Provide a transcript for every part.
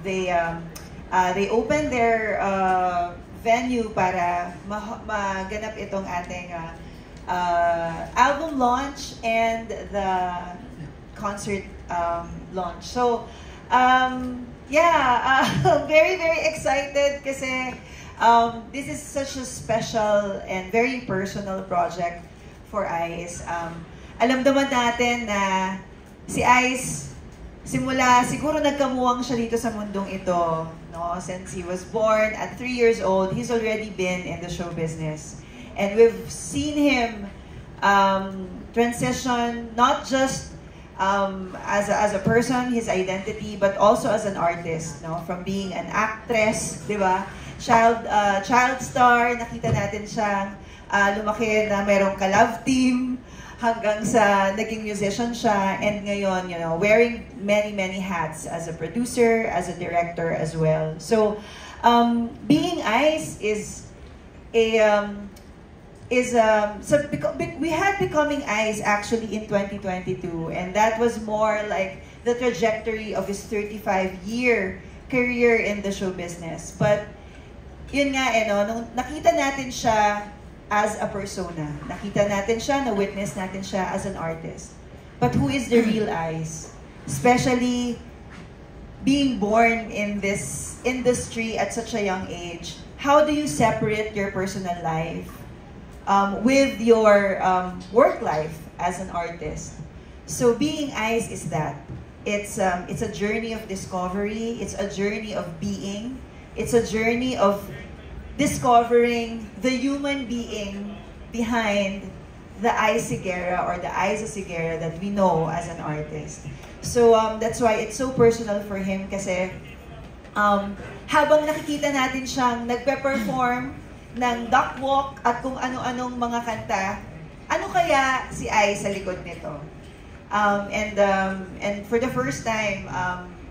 They opened their venue para maganap itong ating album launch and the concert launch. So, very, very excited kasi this is such a special and very personal project for Ice. Alam naman natin na si Ice, simula siguro nagkamuwang siya dito sa mundong ito, no? Since he was born at 3 years old, he's already been in the show business. And we've seen him transition not just as a person, his identity, but also as an artist, no? From being an actress, di ba? Child star, nakita natin siyang lumaki na merong ka-love team, hanggang sa naging musician siya, and ngayon, you know, wearing many, many hats as a producer, as a director as well. So, being Ice we had Becoming Ice actually in 2022, and that was more like the trajectory of his 35-year career in the show business. But yun nga, nung nakita natin siya as a persona, nakita natin siya, na-witness natin siya as an artist. But who is the real Ice? Especially being born in this industry at such a young age, how do you separate your personal life with your work life as an artist? So being Ice is that. It's a journey of discovery, it's a journey of being, it's a journey of discovering the human being behind the Ice Sigera or the Iza Sigera that we know as an artist. So that's why it's so personal for him kasi habang nakikita natin siyang nagpe-perform ng duck walk at kung ano-anong mga kanta, ano kaya si Ice sa likod nito? And for the first time,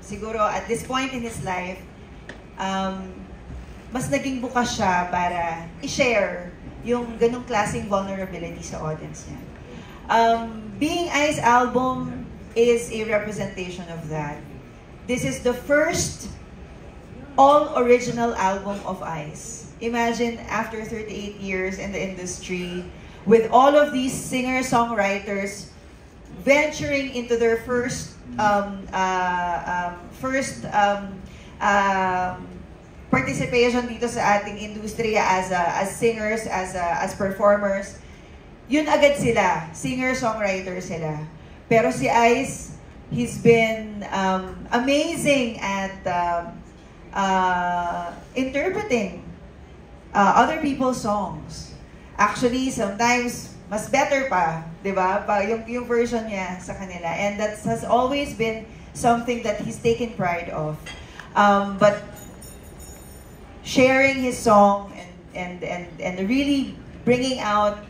siguro at this point in his life, mas naging bukas siya para i-share yung ganong klaseng vulnerability sa audience niya. Being Ice album is a representation of that. This is the first all-original album of Ice. Imagine, after 38 years in the industry, with all of these singer-songwriters venturing into their first participation dito sa ating industriya as singers, as performers, yun agad sila, singer-songwriter sila. Pero si Ice, he's been amazing at interpreting other people's songs. Actually, sometimes mas better pa, 'di ba? Yung version niya sa kanila, and that has always been something that he's taken pride of. But sharing his song and really bringing out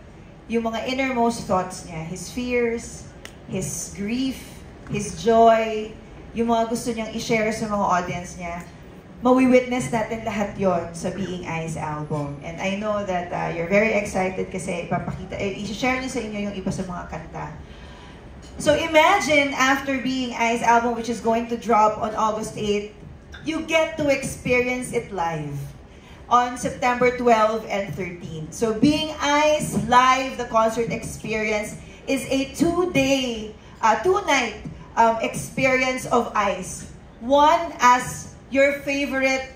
yung mga innermost thoughts niya, his fears, his grief, his joy, yung mga gusto niyang i-share sa mga audience niya. Mawi-witness natin lahat yon sa Being Ice album. And I know that you're very excited kasi i-share niyo sa inyo yung iba sa mga kanta. So imagine, after Being Ice album, which is going to drop on August 8, you get to experience it live on September 12 and 13. So Being Ice Live, the concert experience, is a two-night experience of Ice. One as your favorite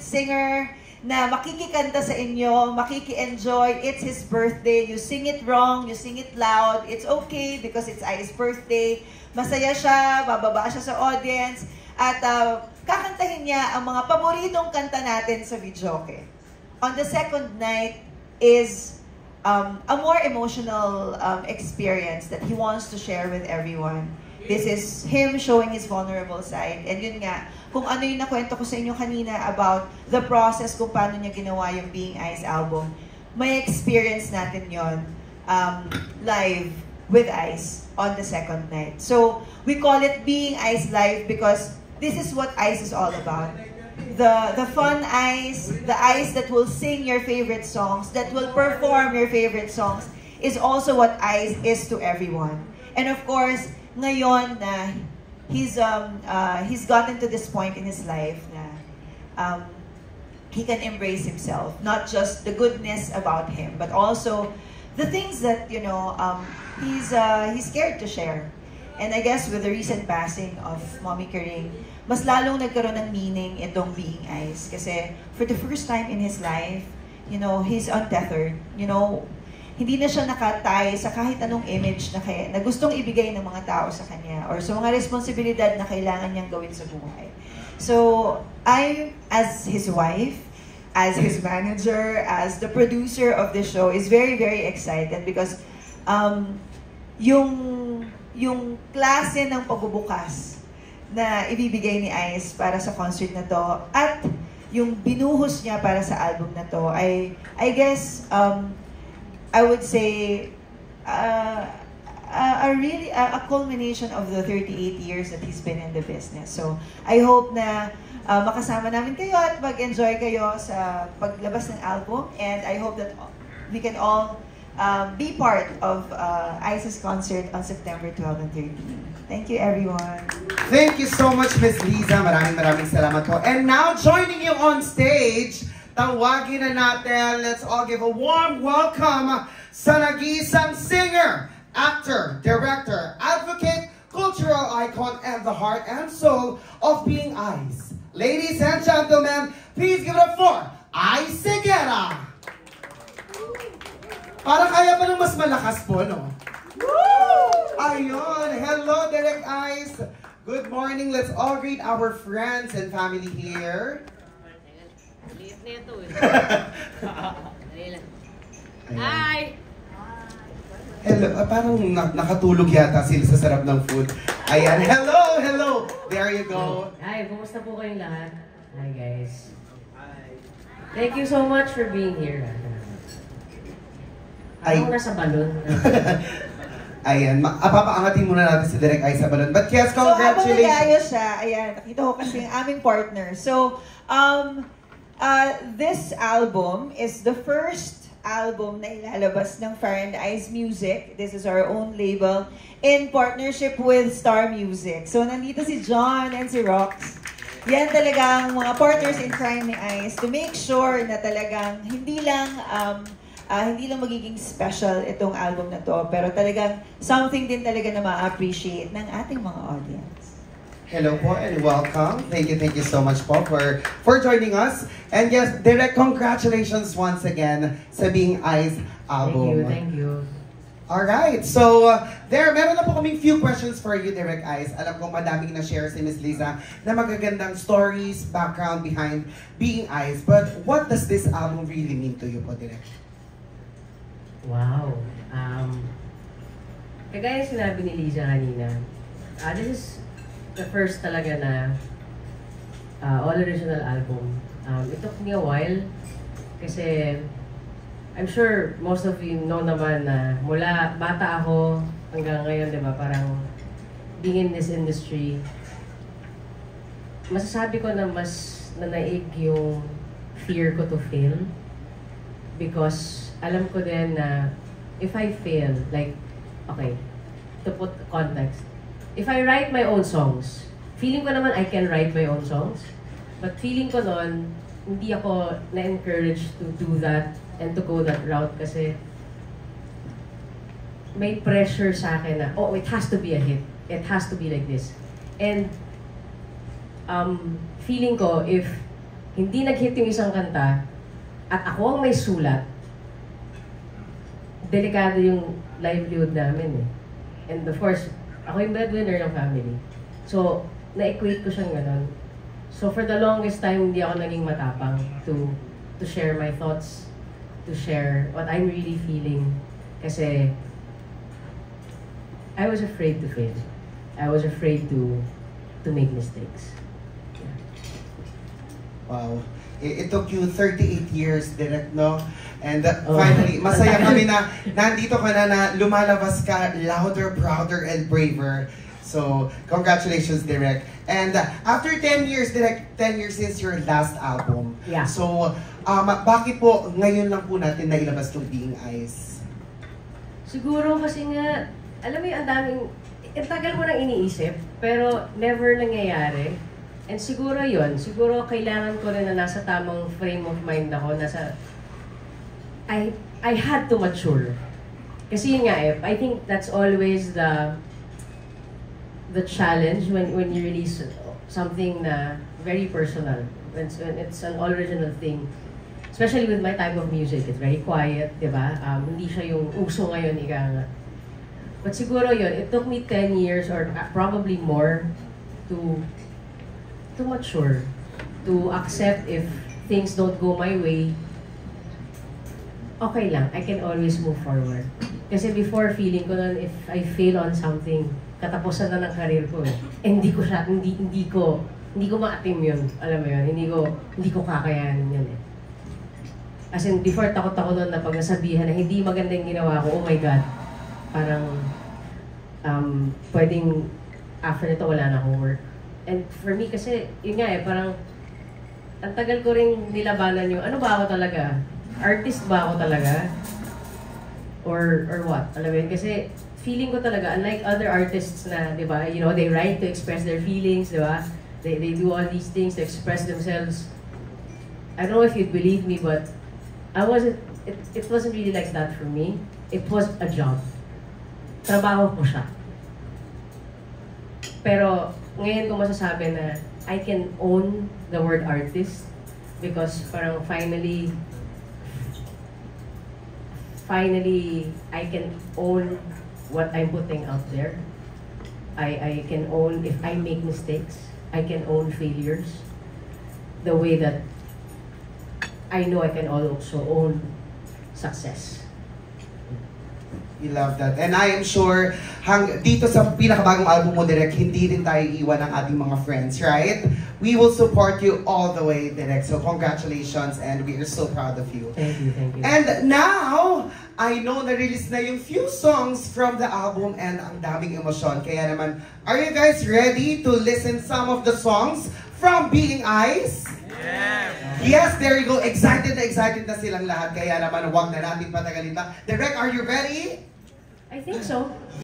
singer na makikikanta sa inyo, makiki-enjoy. It's his birthday. You sing it wrong, you sing it loud. It's okay because it's Ice's birthday. Masaya siya, bababa siya sa audience, at kakantahin niya ang mga paboritong kanta natin sa videoke. On the second night is a more emotional experience that he wants to share with everyone. This is him showing his vulnerable side. And yun nga, kung ano yung nakwento ko sa inyo kanina about the process kung paano niya ginawa yung Being Ice album, may experience natin yon live with Ice on the second night. So, we call it Being Ice Live because this is what Ice is all about. The fun Ice, the Ice that will sing your favorite songs, that will perform your favorite songs, is also what Ice is to everyone. And of course, ngayon na he's gotten to this point in his life na he can embrace himself, not just the goodness about him, but also the things that he's scared to share. And I guess with the recent passing of Mommy Karing, mas lalong nagkaroon ng meaning itong Being Ice. Kasi for the first time in his life, he's untethered. Hindi na siya nakatay sa kahit anong image na gustong ibigay ng mga tao sa kanya or sa mga responsibilidad na kailangan niyang gawin sa buhay. So, I, as his wife, as his manager, as the producer of the show, is very, very excited because yung klase ng pagbubukas na ibibigay ni Ice para sa concert na to at yung binuhos niya para sa album na to I guess I would say a culmination of the 38 years that he's been in the business. So I hope na makasama namin kayo at mag-enjoy kayo sa paglabas ng album, and I hope that we can all be part of Ice's concert on September 12 and 13. Thank you, everyone. Thank you so much, Miss Liza. Maraming salamat po. And now, joining you on stage, tawagin na natin, let's all give a warm welcome sa nag-iisang singer, actor, director, advocate, cultural icon, and the heart and soul of Being Ice. Ladies and gentlemen, please give it up for Ice Higuera. Parang kaya pa ng mas malakas po, no? Woo! Ayun! Hello, Direct Ice! Good morning. Let's all greet our friends and family here. Hi! Hello. Parang nakatulog yata sila sa sarap ng food. Ayan. Hello! Hello! There you go. Hi, kumusta po kayong lahat? Hi, guys. Thank you so much for being here. Ako nasa balon. Ayan, papaangatin muna natin si Direct Ice sa balon. But yes, congratulations! So, habang nag-ayos siya, ayan, nakita ko kasi yung aming partner. So, this album is the first album na ilalabas ng Fire and Ice Music. This is our own label in partnership with Star Music. So, nandito si John and si Rox. Yan talagang mga partners in crime ni Ice to make sure na talagang hindi lang magiging special itong album na to, pero talagang something din talaga na ma-appreciate ng ating mga audience. Hello po and welcome. Thank you so much po for joining us. And yes, Direct, congratulations once again sa Being Ice album. Thank you. Alright, so meron na po kaming few questions for you, Direct Ice. Alam kong madaming na-share si Miss Liza na magagandang stories, background behind Being Ice. But what does this album really mean to you po, Direct? Wow. Kagaya sinabi ni Liza kanina, this is the first talaga na all-original album. It took me a while kasi I'm sure most of you know naman na mula bata ako hanggang ngayon, di ba, parang being in this industry, masasabi ko na mas nanaig yung fear ko to fail because alam ko din na if I fail, like, okay, to put context, if I write my own songs, feeling ko naman I can write my own songs, but feeling ko noon, hindi ako na-encourage to do that and to go that route kasi may pressure sa akin na, oh, it has to be a hit. It has to be like this. And feeling ko, if hindi nag-hit yung isang kanta at ako ang may sulat, delikado yung livelihood namin eh. And of course, ako yung breadwinner ng family. So, na-equate ko siyang gano'n. So for the longest time, hindi ako naging matapang to share my thoughts, to share what I'm really feeling. Kasi I was afraid to fail. I was afraid to make mistakes. Yeah. Wow. It took you 38 years, Direct, no? And finally, masaya kami na nandito ka na lumalabas ka louder, prouder, and braver. So, congratulations, Direct. And after 10 years, Direct, 10 years since your last album. Yeah. So, bakit po ngayon lang po natin nailabas yung Being Ice? Siguro kasi nga, alam mo yung ang daming ang tagal mo nang iniisip, pero never nangyayari. And siguro kailangan ko rin na nasa tamang frame of mind ako, I had to mature. Kasi yun nga I think that's always the challenge when you release something na very personal. When it's an original thing. Especially with my type of music, it's very quiet, di ba? Hindi siya yung uso ngayon, ika nga. But siguro yun, it took me 10 years or probably more to mature, to accept if things don't go my way, okay lang, I can always move forward. Kasi before, feeling ko nun, if I fail on something, katapusan na ng career ko eh. Hindi ko ma-attain yun, alam mo yun, hindi ko kakayanin yun eh. As in, before, takot ako nun na pag nasabihan na hindi maganda yung ginawa ko, oh my God, parang, pwedeng, after nito, wala na akong work. And for me kasi, yun nga eh, parang, ang tagal ko rin nilabanan yung, ano ba ako talaga? Artist ba ako talaga? Or what? Alam mo yun? Kasi, feeling ko talaga, unlike other artists na, di ba, you know, they write to express their feelings, di ba? They do all these things to express themselves. I don't know if you'd believe me, but it wasn't really like that for me. It was a job. Trabaho ko siya. Pero ngayon ko masasabi na I can own the word artist because parang finally I can own what I'm putting out there. I can own if I make mistakes. I can own failures. The way that I know I can also own success. We love that. And I am sure, dito sa pinakabagong album mo, Direk, hindi rin tayo iwan ng ating mga friends, right? We will support you all the way, Direk. So congratulations and we are so proud of you. Thank you, thank you. And now, I know na-release na yung few songs from the album and ang daming emosyon. Kaya naman, are you guys ready to listen some of the songs from Being Eyes? Yes, there you go. Excited na silang lahat. Kaya naman, huwag na natin patagalin pa. Direk, are you ready? I think so.